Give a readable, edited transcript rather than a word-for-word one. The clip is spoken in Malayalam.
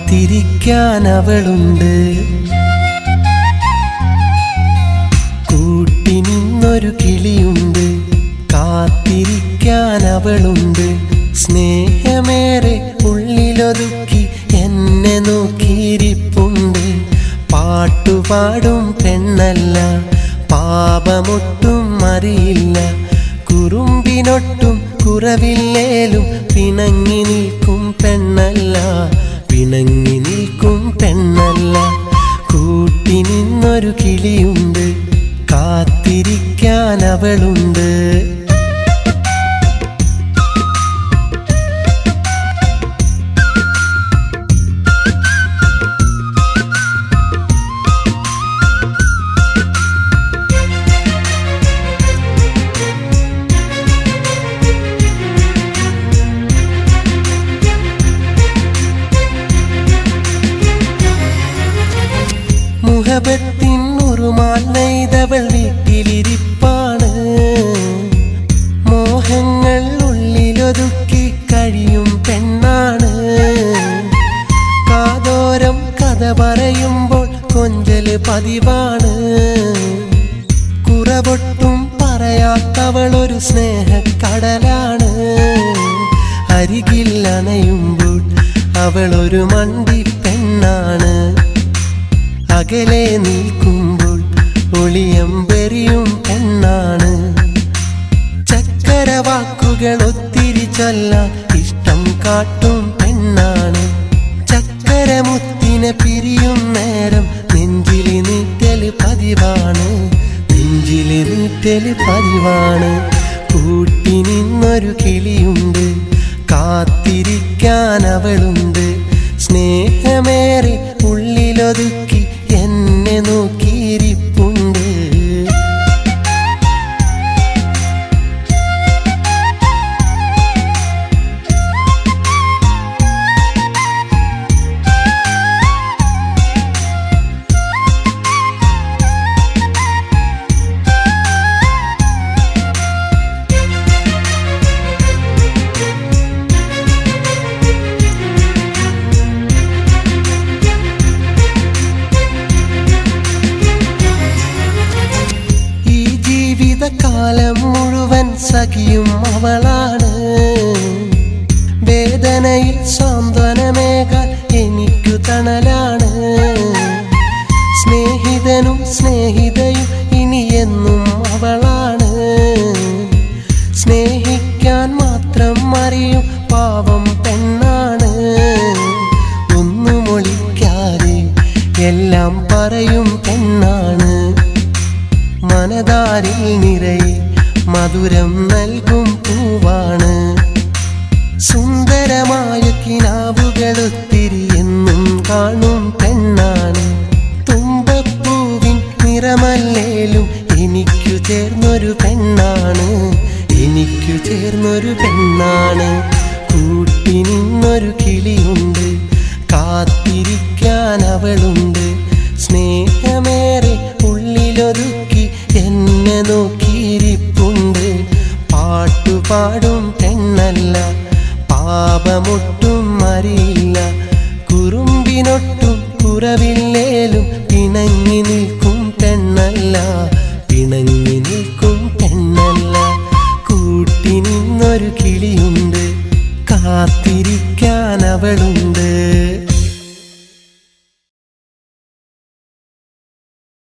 കാത്തിരിക്കാൻ അവളുണ്ട്. കൂട്ടിനിന്നൊരു കിളിയുണ്ട്, കാത്തിരിക്കാൻ അവളുണ്ട്. സ്നേഹമേറെ ഉള്ളിലൊതുക്കി എന്നെ നോക്കിയിരിപ്പുണ്ട്. പാട്ടുപാടും പെണ്ണല്ല, പാപമൊട്ടും അറിയില്ല. കുറുമ്പിനൊട്ടും കുറവില്ലേലും പിണങ്ങി നിൽക്കും പെണ്ണല്ല, പിണങ്ങി നിൽക്കും പെണ്ണല്ല. കൂട്ടിനിന്നൊരു കിളിയുണ്ട്, കാത്തിരിക്കാൻ അവളുണ്ട്. മുഹബത്തിൻ ഉറുമാൻ നെയ്തവൾ വീട്ടിലിരിപ്പാണ്. മോഹങ്ങൾ ഉള്ളിലൊതുക്കി കഴിയും പെണ്ണാണ്. കാതോരം കഥ പറയുമ്പോൾ കൊഞ്ചല് പതിവാണ്. കുറവൊട്ടും പറയാത്തവളൊരു സ്നേഹക്കടലാണ്. അരികിൽ അണയുമ്പോൾ അവളൊരു മണ്ടി പെണ്ണാണ്. അകലെ നിൽക്കുമ്പോൾ ഒളിയമ്പെറിയും പെണ്ണാണ്. ചക്കരവാക്കുകൾ ഒത്തിരി ചൊല്ലാൻ ഇഷ്ടം കാട്ടും പെണ്ണാണ്. ചക്കരമുത്തിനെ പിരിയും നേരം നെഞ്ചില് നീറ്റല് പതിവാണ്, നെഞ്ചില് നീറ്റല് പതിവാണ്. കൂട്ടിനിന്നൊരു കിളിയുണ്ട്, കാത്തിരിക്കാൻ അവളുണ്ട്. സ്നേഹമേറെ ഉള്ളിലൊതുക്കി എന്നെ നോക്കിയിരിപ്പുണ്ട്. കാലം മുഴുവൻ സഖിയും അവളാണ്. വേദനയിൽ സാന്ത്വനമേകാൻ എനിക്കു തണലാണ്. സ്നേഹിതനും സ്നേഹിതയും ഇനിയെന്നും അവളാണ്. സ്നേഹിക്കാൻ മാത്രം അറിയും പാവം പെണ്ണാണ്. ഒന്നും ഒളിക്കാതെ എല്ലാം പറയും പെണ്ണാണ്. മനതാരിൽ നിറയെ മധുരം നൽകും പൂവാണ്. സുന്ദരമായ കിനാവുകളൊത്തിരി എന്നും കാണും പെണ്ണാണ്. തുമ്പപ്പൂവിൻ നിറമല്ലേലും എനിക്കു ചേർന്നൊരു പെണ്ണാണ്, എനിക്കു ചേർന്നൊരു പെണ്ണാണ്. കൂട്ടിനിന്നൊരു കിളിയുണ്ട്, കാത്തിരിക്കാൻ അവളുണ്ട്. സ്നേഹമേറെ ഉള്ളിലൊതുക്കി എന്നെ നോക്കിയിരിപ്പുണ്ട്. പാട്ടുപാടും പെണ്ണല്ല, പാപമൊട്ടും അറിയില്ല. കുറുമ്പിനൊട്ടും കുറവില്ലേലും പിണങ്ങി നിൽക്കും പെണ്ണല്ല, പിണങ്ങി നിൽക്കും പെണ്ണല്ല. കൂട്ടിനിന്നൊരു കിളിയുണ്ട്, കാത്തിരിക്കാൻ അവളുണ്ട്.